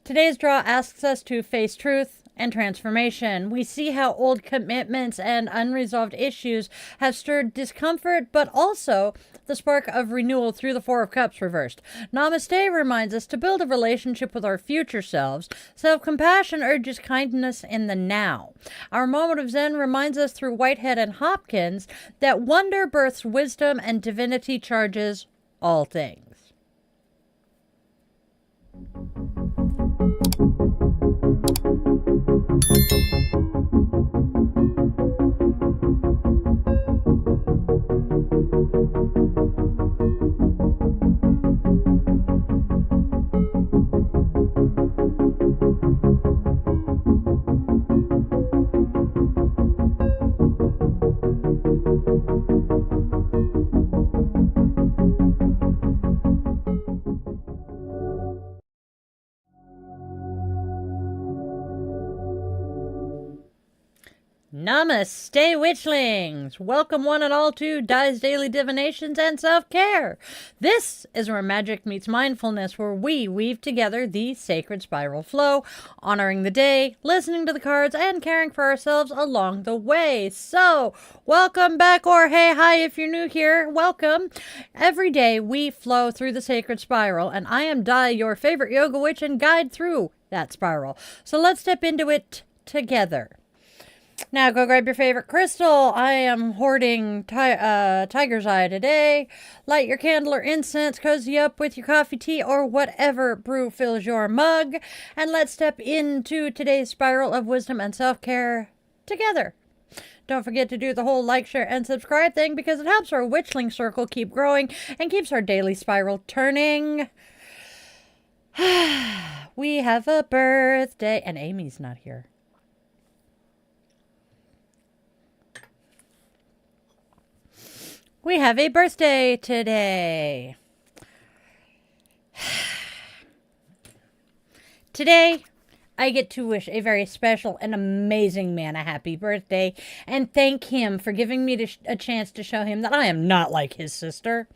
Today's draw asks us to face truth and transformation. We see how old commitments and unresolved issues have stirred discomfort, but also the spark of renewal through the Four of Cups reversed. Namaste reminds us to build a relationship with our future selves. Self-compassion urges kindness in the now. Our moment of Zen reminds us through Whitehead and Hopkins that wonder births wisdom and divinity charges all things. Namaste, Witchlings! Welcome one and all to Di's Daily Divinations and Self-Care. This is where magic meets mindfulness, where we weave together the sacred spiral flow, honoring the day, listening to the cards, and caring for ourselves along the way. So, welcome back, or hey, hi if you're new here, welcome. Every day we flow through the sacred spiral, and I am Di, your favorite yoga witch, and guide through that spiral. So let's step into it together. Now go grab your favorite crystal. I am hoarding tiger's eye today. Light your candle or incense, cozy up with your coffee, tea, or whatever brew fills your mug. And let's step into today's spiral of wisdom and self-care together. Don't forget to do the whole like, share, and subscribe thing because it helps our Witchling circle keep growing and keeps our daily spiral turning. We have a birthday, and Amy's not here. We have a birthday today. Today, I get to wish a very special and amazing man a happy birthday and thank him for giving me a chance to show him that I am not like his sister.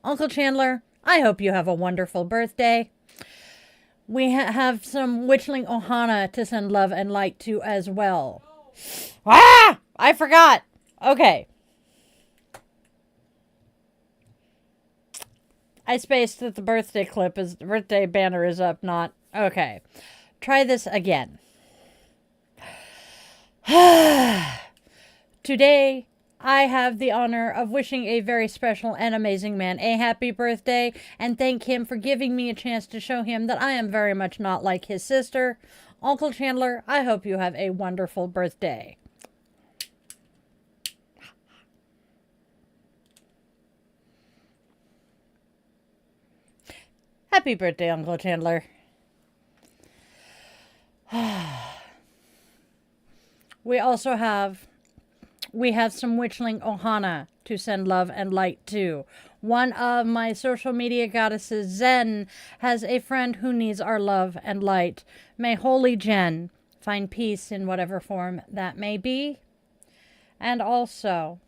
Uncle Chandler, I hope you have a wonderful birthday. We have some Witchling Ohana to send love and light to as well. Ah! I forgot. Okay. I spaced that the birthday banner is up, not... Okay. Try this again. Today, I have the honor of wishing a very special and amazing man a happy birthday and thank him for giving me a chance to show him that I am very much not like his sister. Uncle Chandler, I hope you have a wonderful birthday. Happy birthday, Uncle Chandler. We have some Witchling Ohana to send love and light to. One of my social media goddesses, Zen, has a friend who needs our love and light. May Holy Jen find peace in whatever form that may be. And also,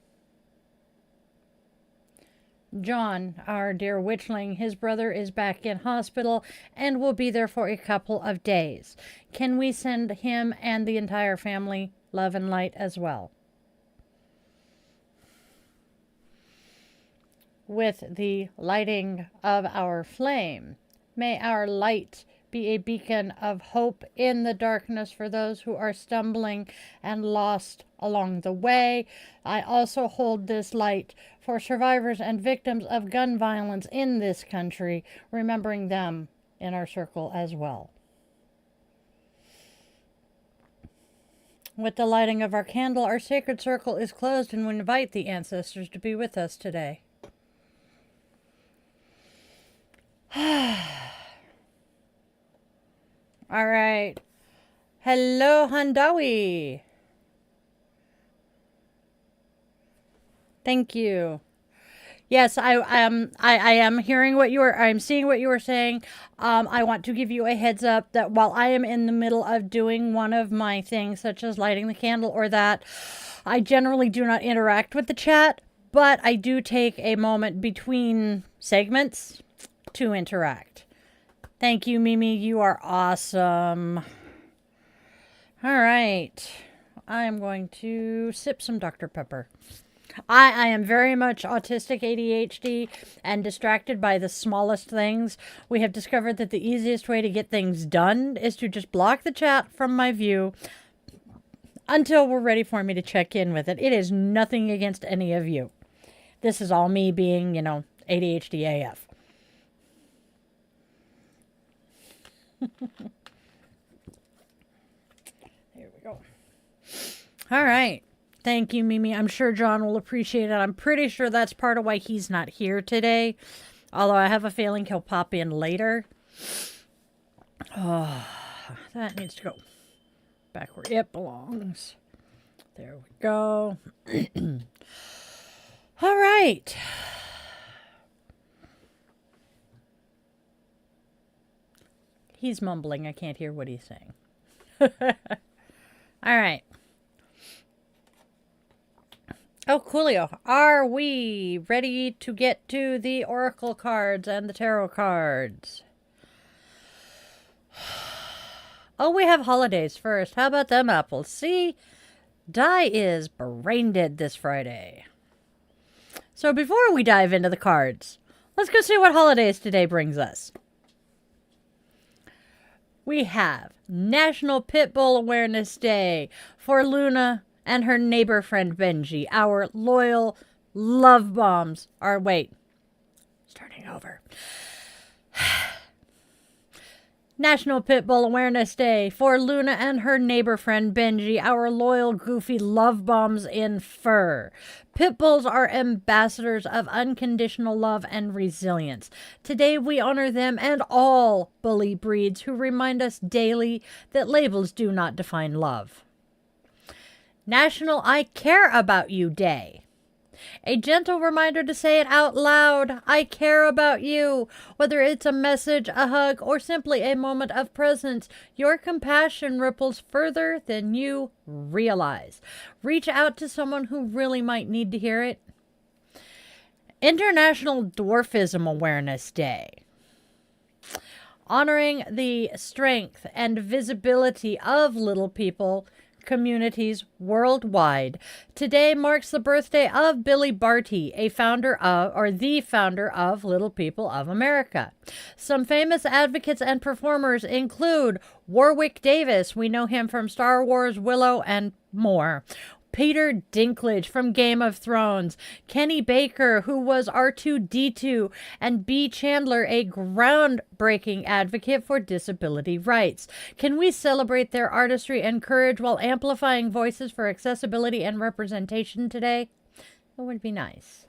John, our dear Witchling, his brother is back in hospital and will be there for a couple of days. Can we send him and the entire family love and light as well? With the lighting of our flame, may our light be a beacon of hope in the darkness for those who are stumbling and lost along the way. I also hold this light for survivors and victims of gun violence in this country, remembering them in our circle as well. With the lighting of our candle, our sacred circle is closed and we invite the ancestors to be with us today. All right. Hello, Handawi. Thank you. Yes, I am hearing what I'm seeing what you were saying. I want to give you a heads up that while I am in the middle of doing one of my things, such as lighting the candle or that, I generally do not interact with the chat, but I do take a moment between segments to interact. Thank you, Mimi. You are awesome. All right. I am going to sip some Dr. Pepper. I am very much autistic ADHD and distracted by the smallest things. We have discovered that the easiest way to get things done is to just block the chat from my view until we're ready for me to check in with it. It is nothing against any of you. This is all me being, ADHD AF. There we go. All right. Thank you, Mimi. I'm sure John will appreciate it. I'm pretty sure that's part of why he's not here today. Although I have a feeling he'll pop in later. Oh, that needs to go back where it belongs. There we go. All right. He's mumbling. I can't hear what he's saying. All right. Oh, coolio. Are we ready to get to the Oracle cards and the Tarot cards? Oh, we have holidays first. How about them apples? See, Di is brain dead this Friday. So before we dive into the cards, let's go see what holidays today brings us. We have National Pitbull Awareness Day for Luna and her neighbor friend Benji, our loyal love bombs. Starting over. National Pitbull Awareness Day for Luna and her neighbor friend Benji, our loyal, goofy love bombs in fur. Pitbulls are ambassadors of unconditional love and resilience. Today we honor them and all bully breeds who remind us daily that labels do not define love. National I Care About You Day. A gentle reminder to say it out loud. I care about you. Whether it's a message, a hug, or simply a moment of presence, your compassion ripples further than you realize. Reach out to someone who really might need to hear it. International Dwarfism Awareness Day. Honoring the strength and visibility of little people communities worldwide. Today marks the birthday of Billy Barty, the founder of Little People of America. Some famous advocates and performers include Warwick Davis, we know him from Star Wars, Willow, and more. Peter Dinklage from Game of Thrones, Kenny Baker, who was R2-D2, and B. Chandler, a groundbreaking advocate for disability rights. Can we celebrate their artistry and courage while amplifying voices for accessibility and representation today? It would be nice.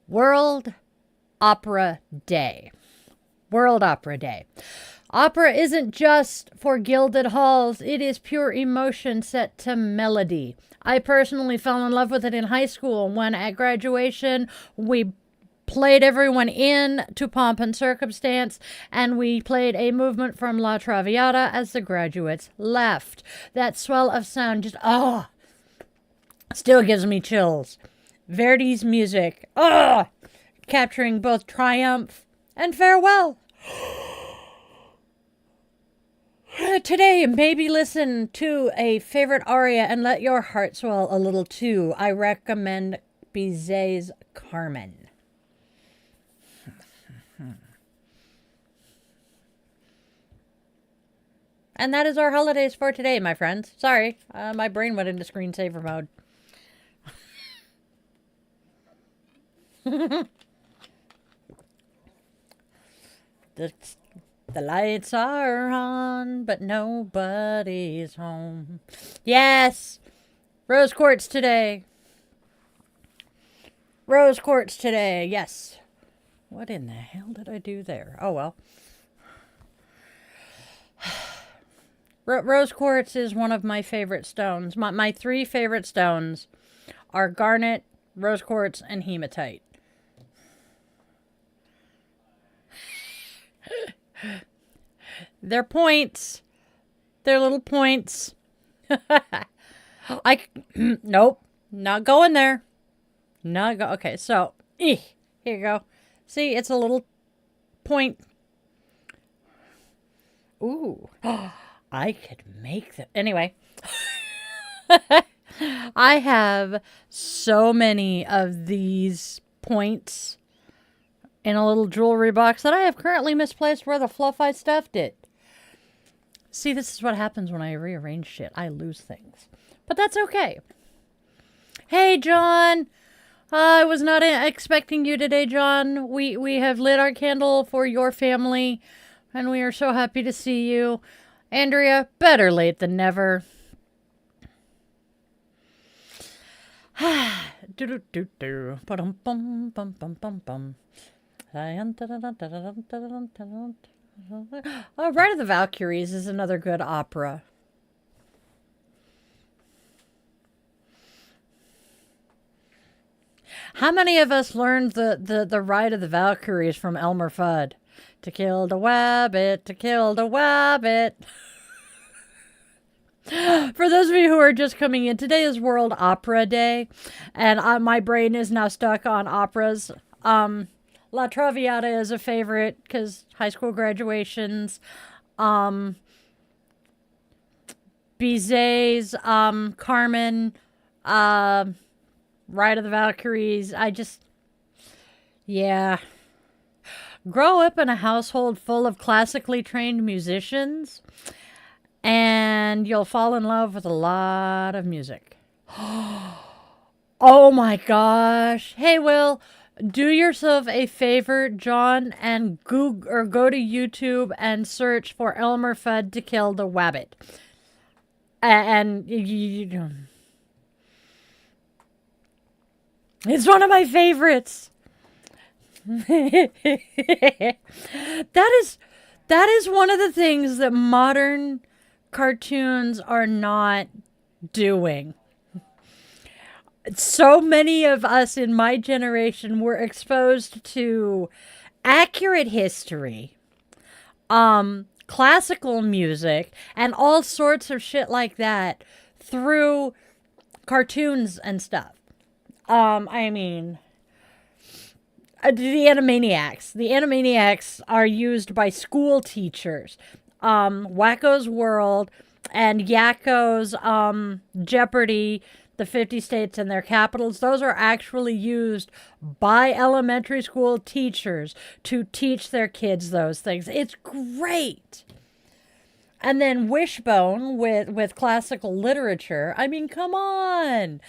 World Opera Day. World Opera Day. Opera isn't just for gilded halls. It is pure emotion set to melody. I personally fell in love with it in high school when at graduation we played everyone in to Pomp and Circumstance, and we played a movement from La Traviata as the graduates left. That swell of sound just, still gives me chills. Verdi's music, capturing both triumph and farewell. Today, maybe listen to a favorite aria and let your heart swell a little too. I recommend Bizet's Carmen. And that is our holidays for today, my friends. Sorry, my brain went into screensaver mode. The lights are on, but nobody's home. Yes! Rose quartz today. Rose quartz today, yes. What in the hell did I do there? Oh, well. Rose quartz is one of my favorite stones. My three favorite stones are garnet, rose quartz, and hematite. They're points. They're little points. Nope. Not going there. Okay, so, here you go. See, it's a little point. Ooh, I could make that. Anyway, I have so many of these points in a little jewelry box that I have currently misplaced where the fluff I stuffed it. See, this is what happens when I rearrange shit. I lose things. But that's okay. Hey, John. I was not expecting you today, John. We have lit our candle for your family, and we are so happy to see you. Andrea, better late than never. Do-do-do-do. Ba-dum-bum-bum-bum-bum-bum. Oh, Ride of the Valkyries is another good opera. How many of us learned the Ride of the Valkyries from Elmer Fudd? To kill the wabbit, to kill the wabbit. For those of you who are just coming in, today is World Opera Day, and my brain is now stuck on operas. La Traviata is a favorite because high school graduations. Bizet's, Carmen, Ride of the Valkyries. Yeah. Grow up in a household full of classically trained musicians, and you'll fall in love with a lot of music. Oh my gosh. Hey, Will, do yourself a favor, John, and go to YouTube and search for Elmer Fudd to kill the wabbit. And it's one of my favorites. That is one of the things that modern cartoons are not doing. So many of us in my generation were exposed to accurate history, classical music, and all sorts of shit like that through cartoons and stuff. I mean, the Animaniacs. The Animaniacs are used by school teachers. Wacko's World and Yakko's Jeopardy! The 50 states and their capitals, those are actually used by elementary school teachers to teach their kids those things. It's great. And then Wishbone with classical literature. I mean, come on.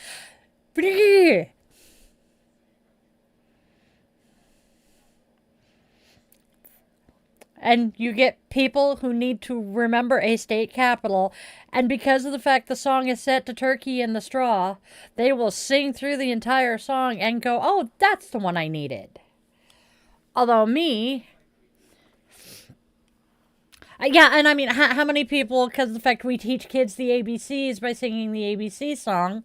And you get people who need to remember a state capital, and because of the fact the song is set to Turkey in the Straw, they will sing through the entire song and go, oh, that's the one I needed. Although yeah, and I mean, how many people, because of the fact we teach kids the ABCs by singing the ABC song,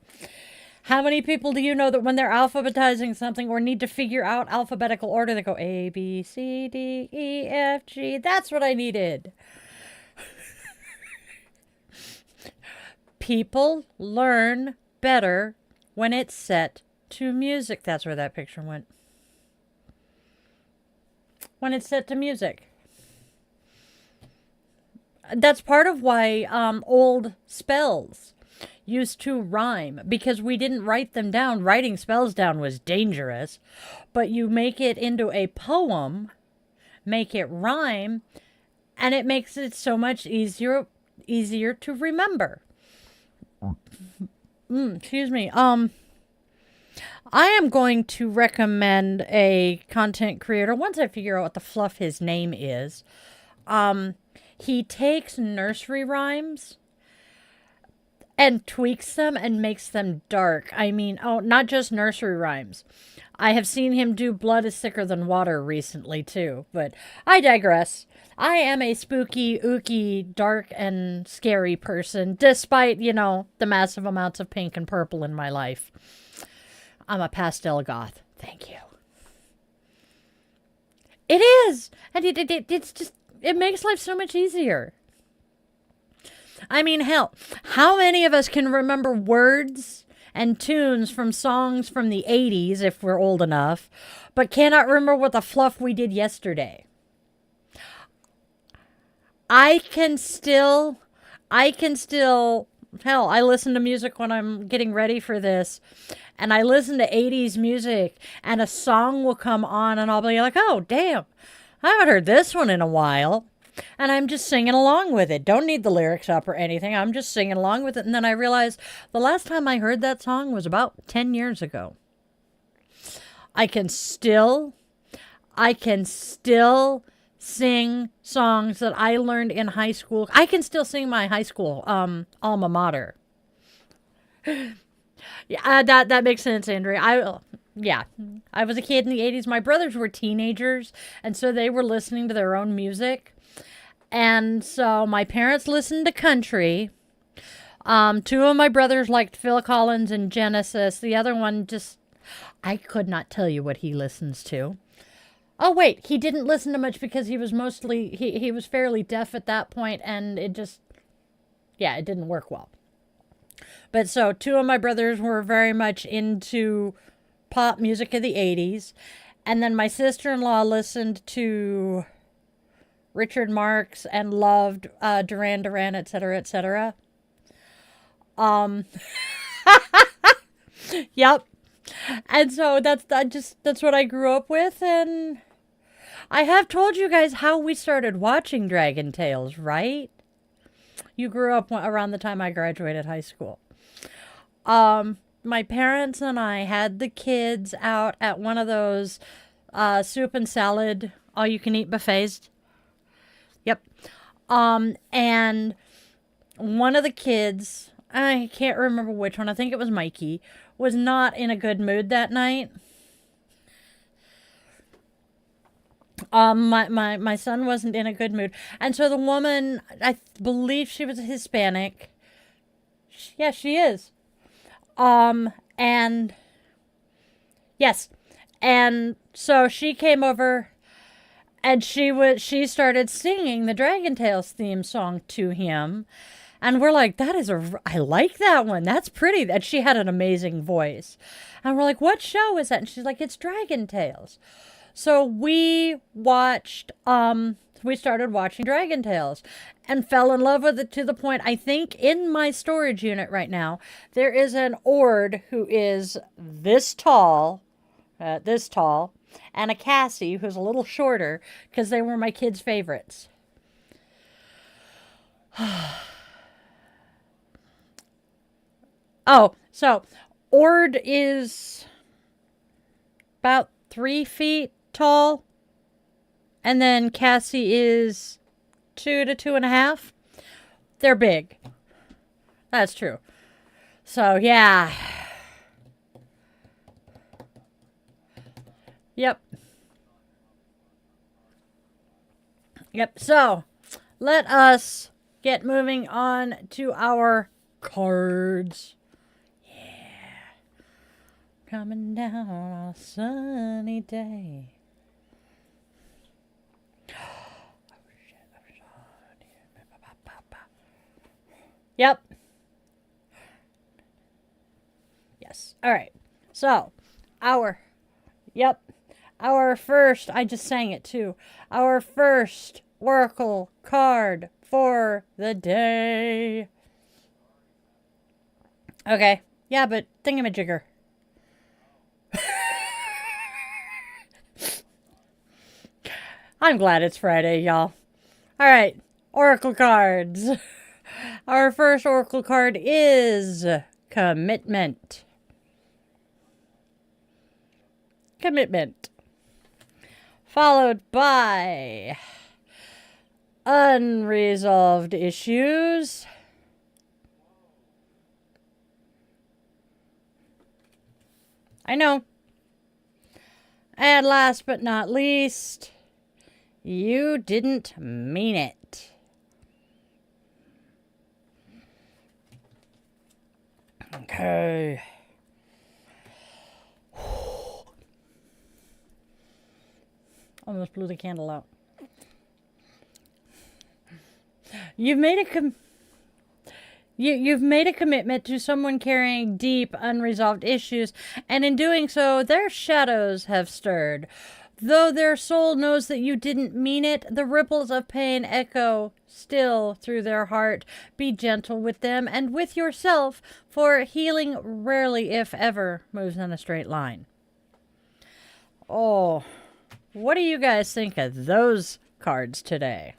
how many people do you know that when they're alphabetizing something or need to figure out alphabetical order, they go A, B, C, D, E, F, G. That's what I needed. People learn better when it's set to music. That's where that picture went. When it's set to music. That's part of why old spells used to rhyme, because we didn't write them down. Writing spells down was dangerous, but you make it into a poem, make it rhyme, and it makes it so much easier to remember. Excuse me. I am going to recommend a content creator once I figure out what the fluff his name is. He takes nursery rhymes and tweaks them and makes them dark. I mean, not just nursery rhymes. I have seen him do Blood is Thicker Than Water recently, too. But I digress. I am a spooky, ooky, dark, and scary person, despite, the massive amounts of pink and purple in my life. I'm a pastel goth. Thank you. It is! And it's just, it makes life so much easier. I mean, hell, how many of us can remember words and tunes from songs from the 80s, if we're old enough, but cannot remember what the fluff we did yesterday? I can still, I can still, hell, I listen to music when I'm getting ready for this, and I listen to 80s music, and a song will come on, and I'll be like, oh, damn, I haven't heard this one in a while. And I'm just singing along with it. Don't need the lyrics up or anything. I'm just singing along with it. And then I realized the last time I heard that song was about 10 years ago. I can still sing songs that I learned in high school. I can still sing my high school alma mater. Yeah, that makes sense, Andrea. I was a kid in the 80s. My brothers were teenagers, and so they were listening to their own music. And so my parents listened to country. Two of my brothers liked Phil Collins and Genesis. The other one just, I could not tell you what he listens to. Oh, wait, he didn't listen to much because he was mostly, he was fairly deaf at that point, and it just, yeah, it didn't work well. But so two of my brothers were very much into pop music of the 80s. And then my sister-in-law listened to Richard Marx and loved Duran Duran, etc., etc. Yep. And so that's what I grew up with, and I have told you guys how we started watching Dragon Tales, right? You grew up around the time I graduated high school. My parents and I had the kids out at one of those soup and salad all-you-can-eat buffets. Yep. And one of the kids, I can't remember which one, I think it was Mikey, was not in a good mood that night. My son wasn't in a good mood. And so the woman, I believe she was Hispanic. Yeah, she is. And yes. And so she came over and she started singing the Dragon Tales theme song to him. And we're like, I like that one. That's pretty. And she had an amazing voice. And we're like, what show is that? And she's like, it's Dragon Tales. So we started watching Dragon Tales and fell in love with it to the point, I think in my storage unit right now, there is an Ord who is this tall, and a Cassie who's a little shorter because they were my kids' favorites. Oh, so Ord is about 3 feet tall, and then Cassie is 2 to 2.5. They're big. That's true. So yeah. Yep. So let us get moving on to our cards. Coming down on a sunny day. Yep. Yes. All right. So, our first, I just sang it too. Our first Oracle card for the day. Okay. Yeah, but thingamajigger. I'm glad it's Friday, y'all. All right, Oracle cards. Our first Oracle card is Commitment. Commitment. Followed by Unresolved Issues. I know. And last but not least, You Didn't Mean It. Okay. Almost blew the candle out. You've made a commitment to someone carrying deep, unresolved issues, and in doing so, their shadows have stirred. Though their soul knows that you didn't mean it, the ripples of pain echo still through their heart. Be gentle with them and with yourself, for healing rarely, if ever, moves in a straight line. Oh, what do you guys think of those cards today?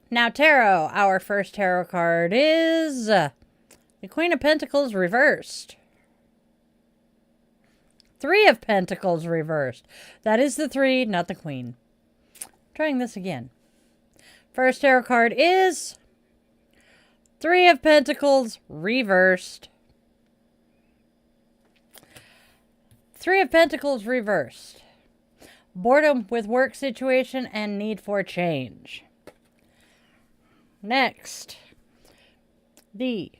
Now, tarot. Our first tarot card is the Queen of Pentacles reversed. Three of Pentacles reversed. That is the 3, not the Queen. Trying this again. First tarot card is 3 of Pentacles reversed. 3 of Pentacles reversed. Boredom with work situation and need for change. Next, the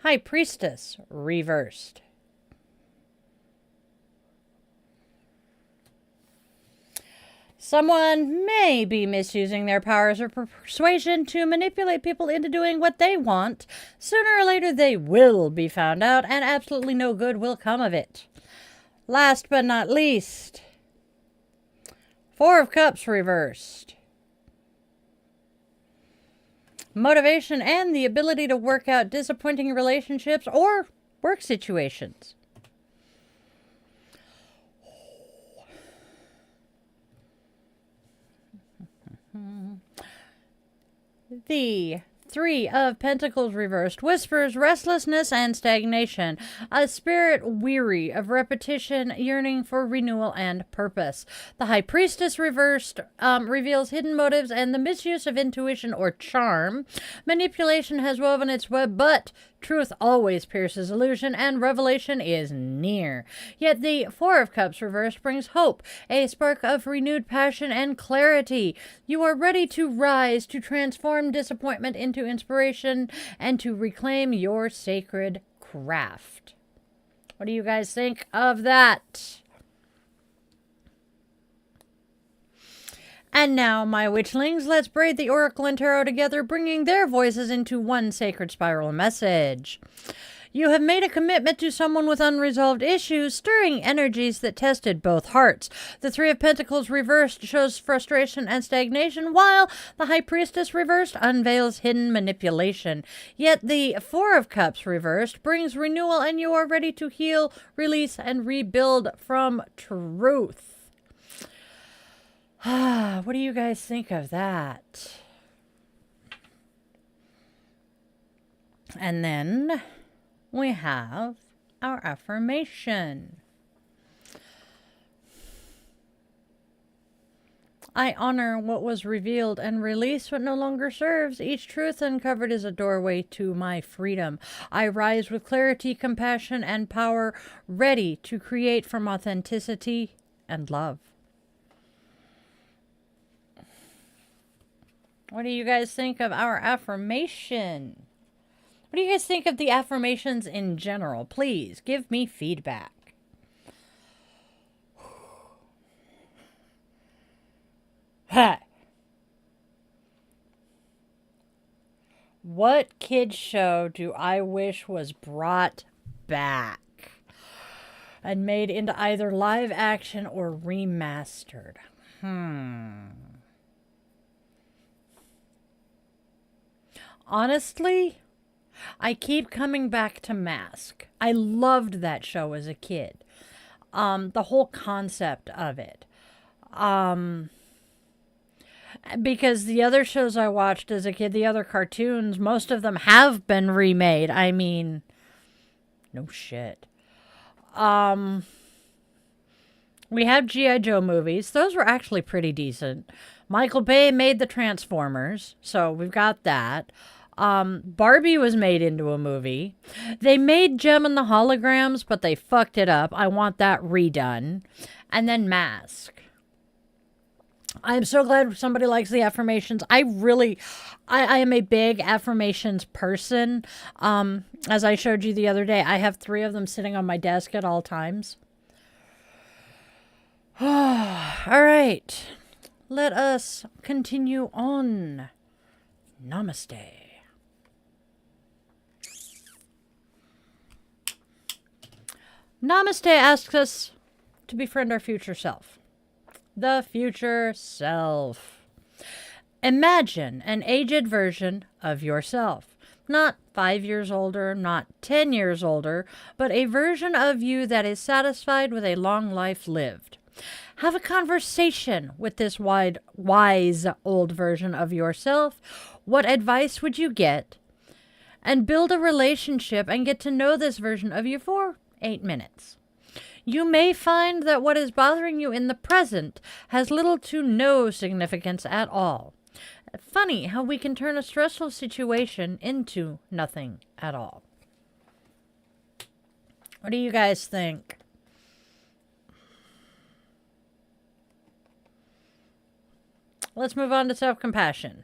High Priestess reversed. Someone may be misusing their powers of persuasion to manipulate people into doing what they want. Sooner or later, they will be found out, and absolutely no good will come of it. Last but not least, 4 of Cups reversed. Motivation and the ability to work out disappointing relationships or work situations. The 3 of Pentacles reversed whispers restlessness and stagnation, a spirit weary of repetition, yearning for renewal and purpose. The High Priestess reversed reveals hidden motives and the misuse of intuition or charm. Manipulation has woven its web, but truth always pierces illusion, and revelation is near. Yet the 4 of Cups reversed brings hope, a spark of renewed passion and clarity. You are ready to rise, to transform disappointment into inspiration, and to reclaim your sacred craft. What do you guys think of that? And now, my witchlings, let's braid the oracle and tarot together, bringing their voices into one sacred spiral message. You have made a commitment to someone with unresolved issues, stirring energies that tested both hearts. The 3 of Pentacles reversed shows frustration and stagnation, while the High Priestess reversed unveils hidden manipulation. Yet the 4 of Cups reversed brings renewal, and you are ready to heal, release, and rebuild from truth. What do you guys think of that? And then we have our affirmation. I honor what was revealed and release what no longer serves. Each truth uncovered is a doorway to my freedom. I rise with clarity, compassion, and power, ready to create from authenticity and love. What do you guys think of our affirmation? What do you guys think of the affirmations in general? Please give me feedback. Ha! What kids show do I wish was brought back and made into either live action or remastered? Honestly, I keep coming back to Mask. I loved that show as a kid. The whole concept of it. Because the other shows I watched as a kid, the other cartoons, most of them have been remade. I mean, no shit. We have G.I. Joe movies. Those were actually pretty decent. Michael Bay made the Transformers, so we've got that. Barbie was made into a movie. They made Gem and the Holograms, but they fucked it up. I want that redone. And then Mask. I'm so glad somebody likes the affirmations. I am a big affirmations person. As I showed you the other day, I have 3 of them sitting on my desk at all times. All right. Let us continue on. Namaste. Namaste asks us to befriend our future self. The future self. Imagine an aged version of yourself. Not 5 years older, not 10 years older, but a version of you that is satisfied with a long life lived. Have a conversation with this wise old version of yourself. What advice would you get? And build a relationship and get to know this version of you for 8 minutes. You may find that what is bothering you in the present has little to no significance at all. Funny how we can turn a stressful situation into nothing at all. What do you guys think? Let's move on to self-compassion.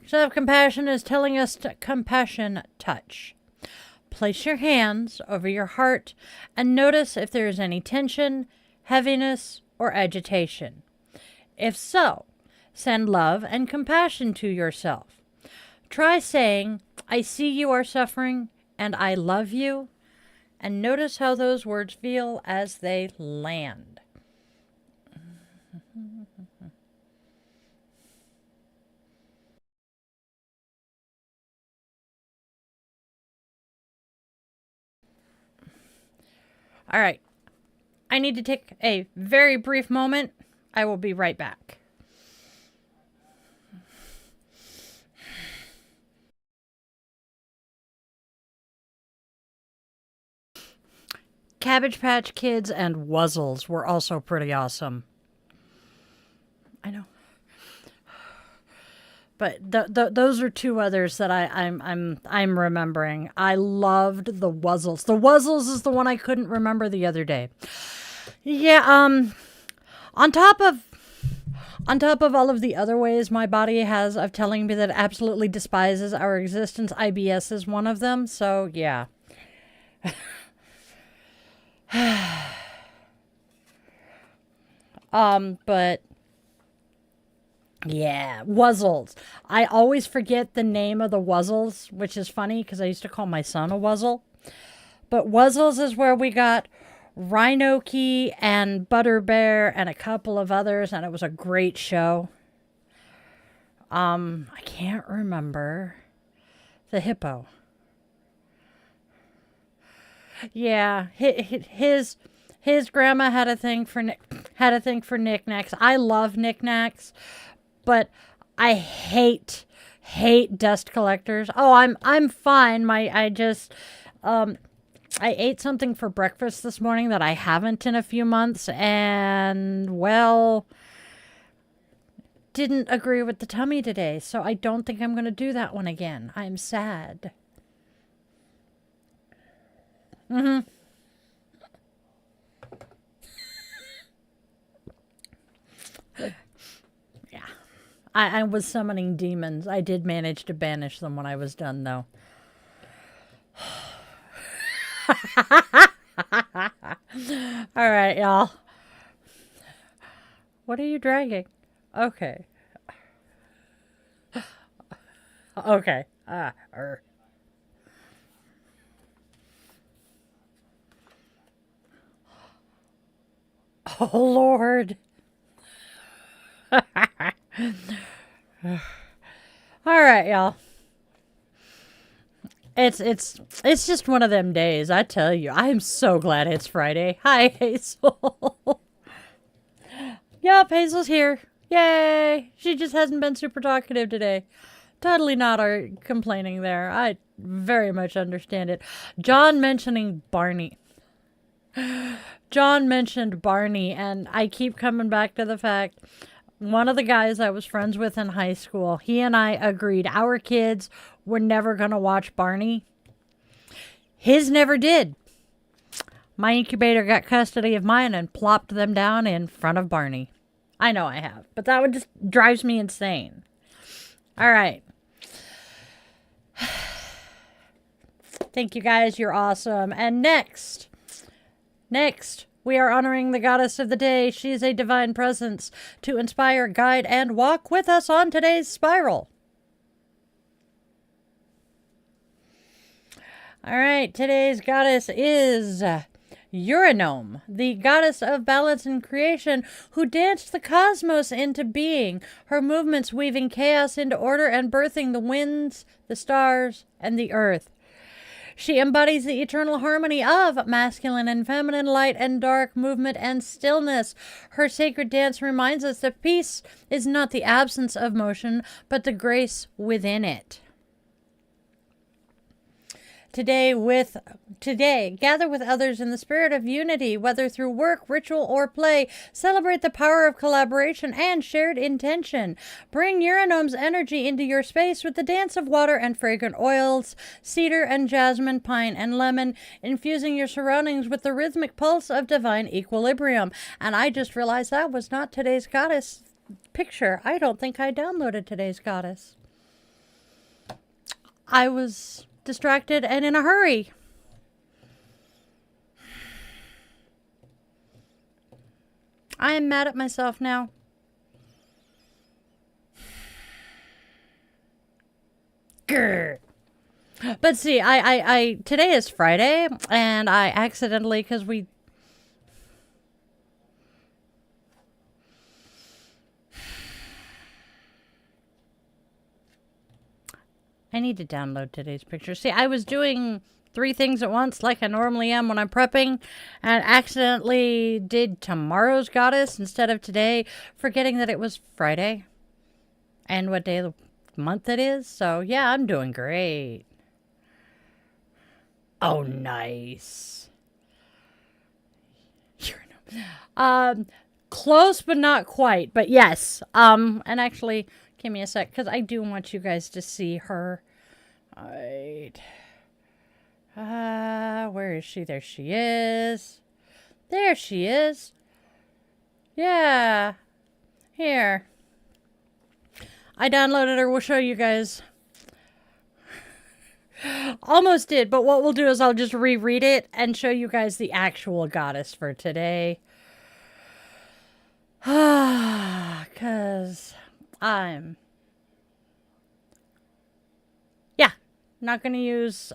Self-compassion is telling us to compassion touch. Place your hands over your heart and notice if there is any tension, heaviness, or agitation. If so, send love and compassion to yourself. Try saying, I see you are suffering and I love you, and notice how those words feel as they land. All right. I need to take a very brief moment. I will be right back. Cabbage Patch Kids and Wuzzles were also pretty awesome. I know. But those are two others that I'm remembering. I loved the Wuzzles. The Wuzzles is the one I couldn't remember the other day. Yeah, on top of all of the other ways my body has of telling me that it absolutely despises our existence, IBS is one of them. So, yeah. But yeah, Wuzzles. I always forget the name of the Wuzzles, which is funny because I used to call my son a Wuzzle. But Wuzzles is where we got Rhino Key and Butter Bear and a couple of others, and it was a great show. I can't remember the hippo. Yeah, his grandma had a thing for knickknacks. I love knickknacks, but I hate dust collectors. Oh, I'm fine. I ate something for breakfast this morning that I haven't in a few months, and well, didn't agree with the tummy today, so I don't think I'm going to do that one again. I'm sad. Yeah. I was summoning demons. I did manage to banish them when I was done, though. All right, y'all. What are you dragging? Okay. Okay. Oh, Lord. All right, y'all. It's just one of them days, I tell you. I am so glad it's Friday. Hi, Hazel. Yep, Hazel's here. Yay! She just hasn't been super talkative today. Totally not complaining there. I very much understand it. John mentioned Barney, and I keep coming back to the fact one of the guys I was friends with in high school, he and I agreed our kids were never going to watch Barney. His never did. My incubator got custody of mine and plopped them down in front of Barney. I know I have, but that one just drives me insane. All right. Thank you guys. You're awesome. And next, we are honoring the goddess of the day. She is a divine presence to inspire, guide, and walk with us on today's spiral. All right, today's goddess is Uranome, the goddess of balance and creation, who danced the cosmos into being, her movements weaving chaos into order and birthing the winds, the stars, and the earth. She embodies the eternal harmony of masculine and feminine, light and dark, movement and stillness. Her sacred dance reminds us that peace is not the absence of motion, but the grace within it. Today, gather with others in the spirit of unity, whether through work, ritual, or play. Celebrate the power of collaboration and shared intention. Bring Uranome's energy into your space with the dance of water and fragrant oils, cedar and jasmine, pine and lemon, infusing your surroundings with the rhythmic pulse of divine equilibrium. And I just realized that was not today's goddess picture. I don't think I downloaded today's goddess. I was distracted and in a hurry. I am mad at myself now. Grr. But see, I today is Friday, and I accidentally, because I need to download today's picture. See, I was doing 3 things at once like I normally am when I'm prepping, and accidentally did tomorrow's goddess instead of today, forgetting that it was Friday and what day of the month it is. So, yeah, I'm doing great. Oh, nice. Close, but not quite. But yes. And actually, give me a sec, because I do want you guys to see her. All right. Where is she? There she is. There she is. Yeah. Here. I downloaded her. We'll show you guys. Almost did, but what we'll do is I'll just reread it and show you guys the actual goddess for today. Because I'm... yeah, not going to use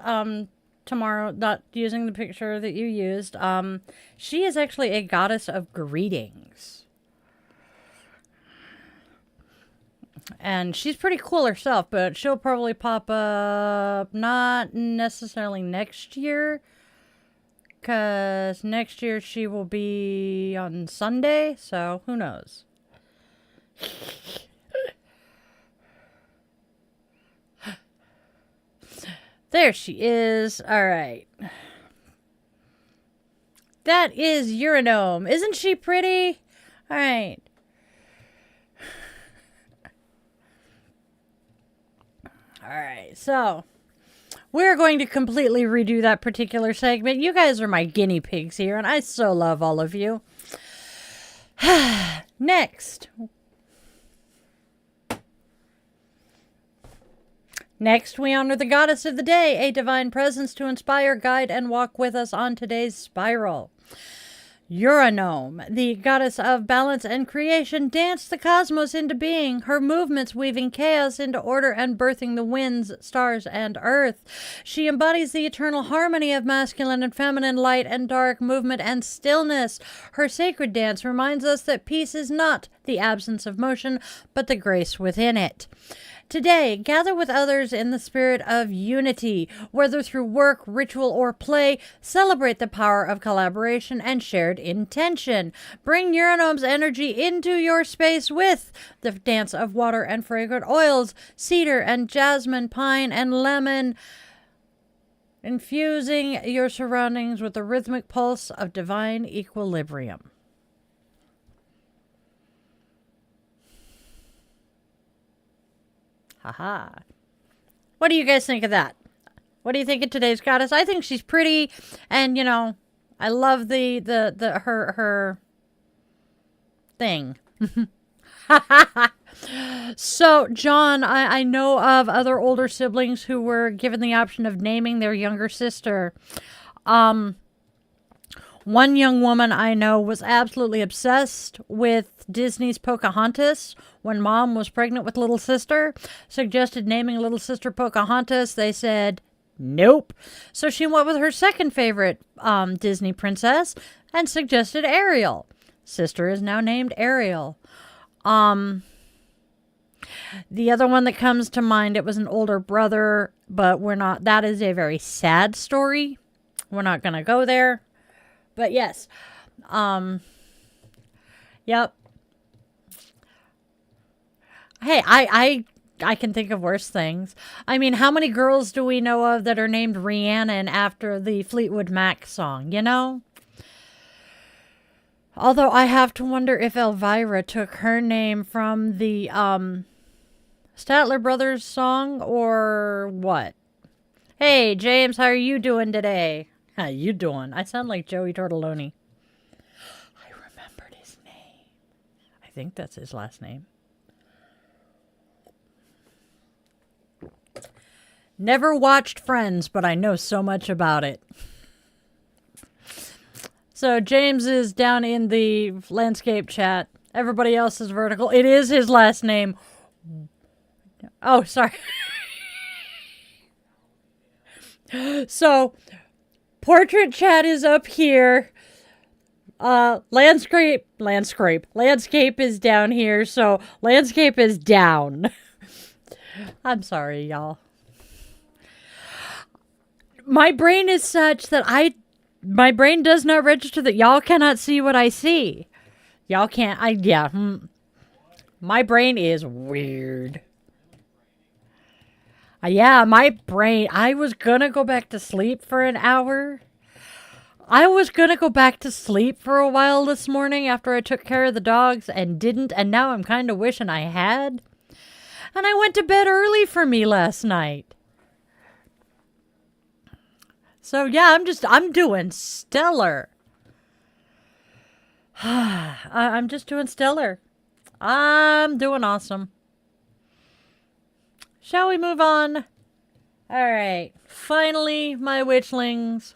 tomorrow, not using the picture that you used. She is actually a goddess of greetings. And she's pretty cool herself, but she'll probably pop up not necessarily next year, because next year she will be on Sunday, so who knows. There she is. All right. That is Uranome. Isn't she pretty? All right. All right, so we're going to completely redo that particular segment. You guys are my guinea pigs here, and I so love all of you. Next, we honor the goddess of the day, a divine presence to inspire, guide, and walk with us on today's spiral. Uranome, the goddess of balance and creation, danced the cosmos into being, her movements weaving chaos into order and birthing the winds, stars, and earth. She embodies the eternal harmony of masculine and feminine, light and dark, movement and stillness. Her sacred dance reminds us that peace is not the absence of motion, but the grace within it. Today, gather with others in the spirit of unity, whether through work, ritual, or play. Celebrate the power of collaboration and shared intention. Bring Uranome's energy into your space with the dance of water and fragrant oils, cedar and jasmine, pine and lemon, infusing your surroundings with the rhythmic pulse of divine equilibrium. Haha. What do you guys think of that? What do you think of today's goddess? I think she's pretty, and you know, I love her thing. So, John, I know of other older siblings who were given the option of naming their younger sister. One young woman I know was absolutely obsessed with Disney's Pocahontas. When mom was pregnant with little sister, suggested naming little sister Pocahontas. They said, nope. So she went with her second favorite Disney princess and suggested Ariel. Sister is now named Ariel. The other one that comes to mind, it was an older brother, but that is a very sad story. We're not going to go there. But yes. Yep. Hey, I can think of worse things. I mean, how many girls do we know of that are named Rhiannon after the Fleetwood Mac song, you know? Although I have to wonder if Elvira took her name from the Statler Brothers song or what. Hey, James, how are you doing today? How you doing? I sound like Joey Tortelloni. I remembered his name. I think that's his last name. Never watched Friends, but I know so much about it. So James is down in the landscape chat. Everybody else is vertical. It is his last name. Oh, sorry. So, portrait chat is up here. Landscape is down here. So, landscape is down. I'm sorry, y'all. My brain is such that my brain does not register that y'all cannot see what I see. Y'all can't, my brain is weird. Yeah, my brain, I was gonna go back to sleep for an hour. I was gonna go back to sleep for a while this morning after I took care of the dogs and didn't, and now I'm kind of wishing I had. And I went to bed early for me last night. So yeah, I'm doing stellar. I'm just doing stellar. I'm doing awesome. Shall we move on? All right. Finally, my witchlings,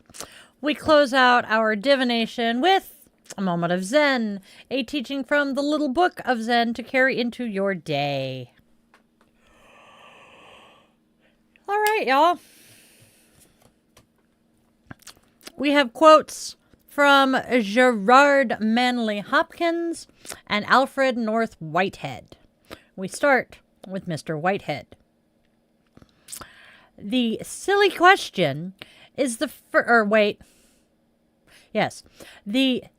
we close out our divination with a moment of Zen, a teaching from the Little Book of Zen to carry into your day. All right, y'all. We have quotes from Gerard Manley Hopkins and Alfred North Whitehead. We start with Mr. Whitehead. The silly question is the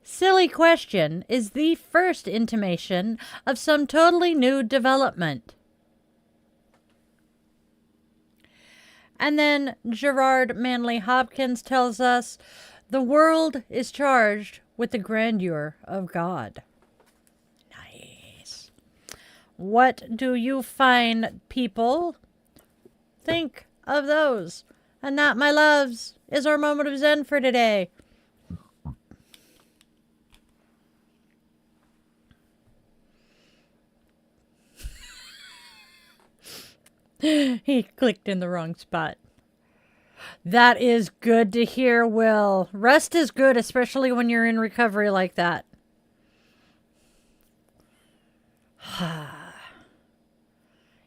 silly question is the first intimation of some totally new development. And then Gerard Manley Hopkins tells us the world is charged with the grandeur of God. Nice. What do you find, people? Think of those. And that, my loves, is our moment of Zen for today. He clicked in the wrong spot. That is good to hear, Will. Rest is good, especially when you're in recovery like that.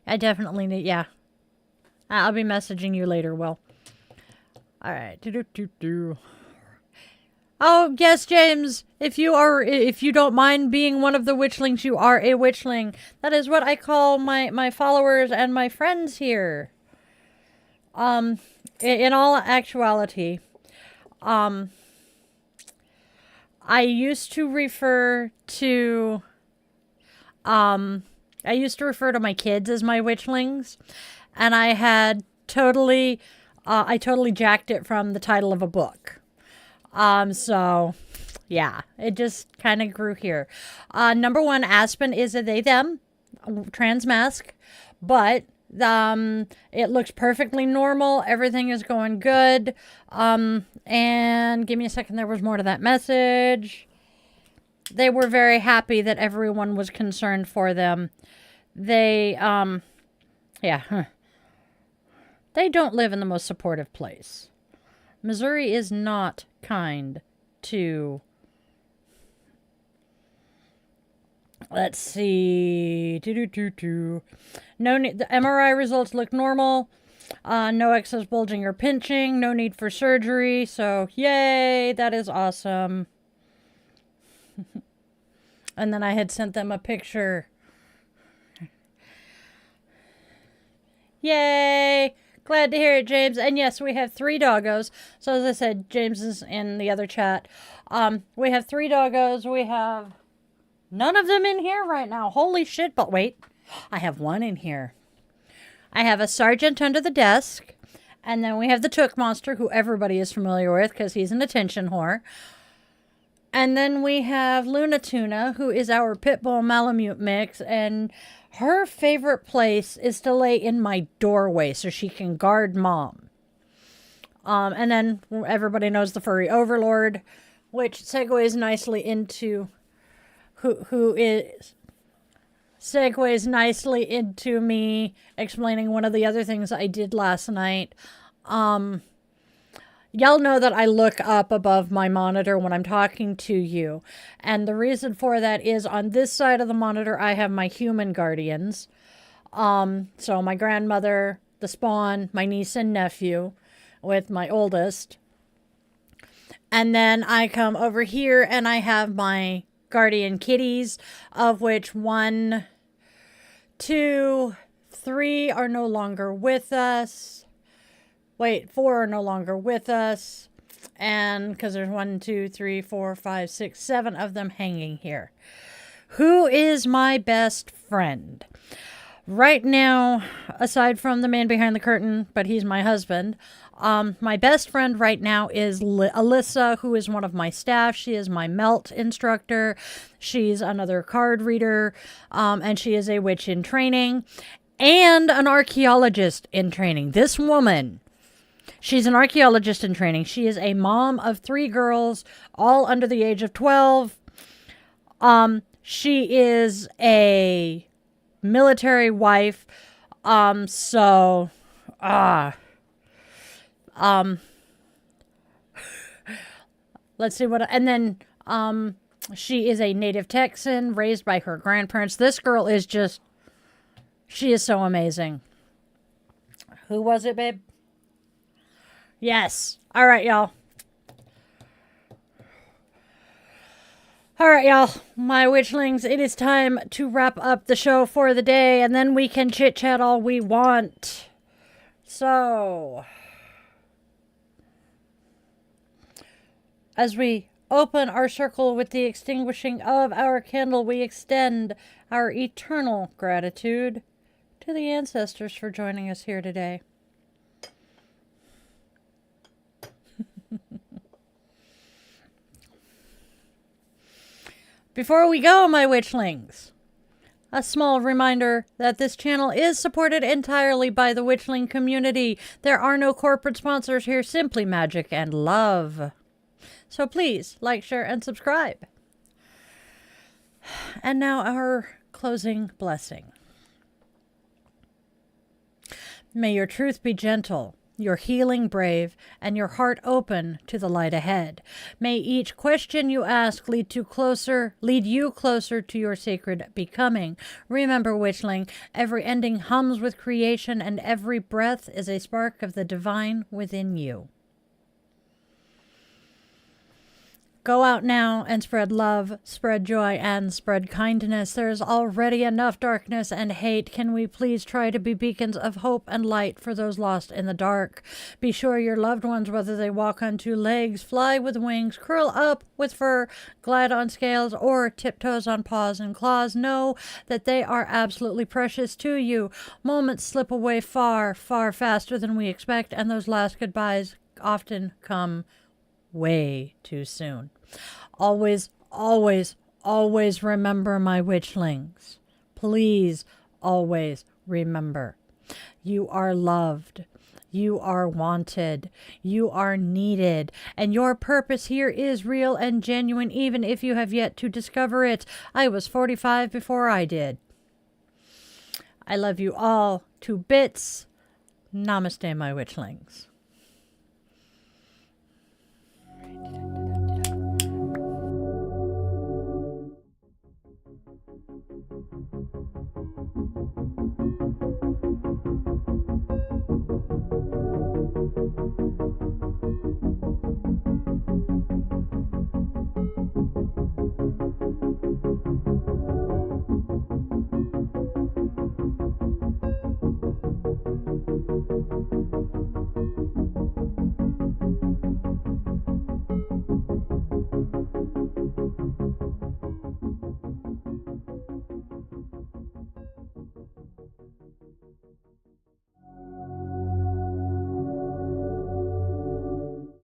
I definitely need, yeah. I'll be messaging you later, Will. All right. Oh, yes, James. If you don't mind being one of the witchlings, you are a witchling. That is what I call my followers and my friends here. In all actuality, I used to refer to my kids as my witchlings, and I totally jacked it from the title of a book. So yeah, it just kind of grew here. Number one, Aspen is a they, them, trans mask, but it looks perfectly normal. Everything is going good. And give me a second. There was more to that message. They were very happy that everyone was concerned for them. They don't live in the most supportive place. Missouri is not kind to, let's see, no need, the MRI results look normal. No excess bulging or pinching. No need for surgery. So, yay, that is awesome. And then I had sent them a picture. Yay! Glad to hear it, James. And yes, we have 3 doggos. So as I said, James is in the other chat. We have 3 doggos. We have none of them in here right now. Holy shit. But wait, I have one in here. I have a sergeant under the desk. And then we have the Took Monster, who everybody is familiar with because he's an attention whore. And then we have Luna Tuna, who is our Pitbull Malamute mix. And her favorite place is to lay in my doorway so she can guard Mom. And then everybody knows the Furry Overlord, which segues nicely into segues nicely into me explaining one of the other things I did last night. Y'all know that I look up above my monitor when I'm talking to you. And the reason for that is on this side of the monitor, I have my human guardians. So my grandmother, the Spawn, my niece and nephew with my oldest. And then I come over here and I have my guardian kitties, of which 1, 2, 3 are no longer with us. Wait, 4 are no longer with us. And because there's 1, 2, 3, 4, 5, 6, 7 of them hanging here. Who is my best friend? Right now, aside from the man behind the curtain, but he's my husband, my best friend right now is Alyssa, who is one of my staff. She is my melt instructor. She's another card reader, and she is a witch in training and an archaeologist in training. This woman, she's an archaeologist in training. She is a mom of 3 girls, all under the age of 12. She is a military wife. Let's see what, and then, she is a native Texan raised by her grandparents. This girl is just, she is so amazing. Who was it, babe? Yes. All right, y'all. All right, y'all. My witchlings, it is time to wrap up the show for the day, and then we can chit-chat all we want. So, as we open our circle with the extinguishing of our candle, we extend our eternal gratitude to the ancestors for joining us here today. Before we go, my witchlings, a small reminder that this channel is supported entirely by the witchling community. There are no corporate sponsors here, simply magic and love. So please like, share, and subscribe. And now our closing blessing. May your truth be gentle, your healing brave, and your heart open to the light ahead. May each question you ask lead you closer to your sacred becoming. Remember, witchling, every ending hums with creation, and every breath is a spark of the divine within you. Go out now and spread love, spread joy, and spread kindness. There is already enough darkness and hate. Can we please try to be beacons of hope and light for those lost in the dark? Be sure your loved ones, whether they walk on 2 legs, fly with wings, curl up with fur, glide on scales, or tiptoes on paws and claws, know that they are absolutely precious to you. Moments slip away far, far faster than we expect, and those last goodbyes often come way too soon. Always, always, always remember, my witchlings. Please always remember. You are loved. You are wanted. You are needed. And your purpose here is real and genuine, even if you have yet to discover it. I was 45 before I did. I love you all to bits. Namaste, my witchlings.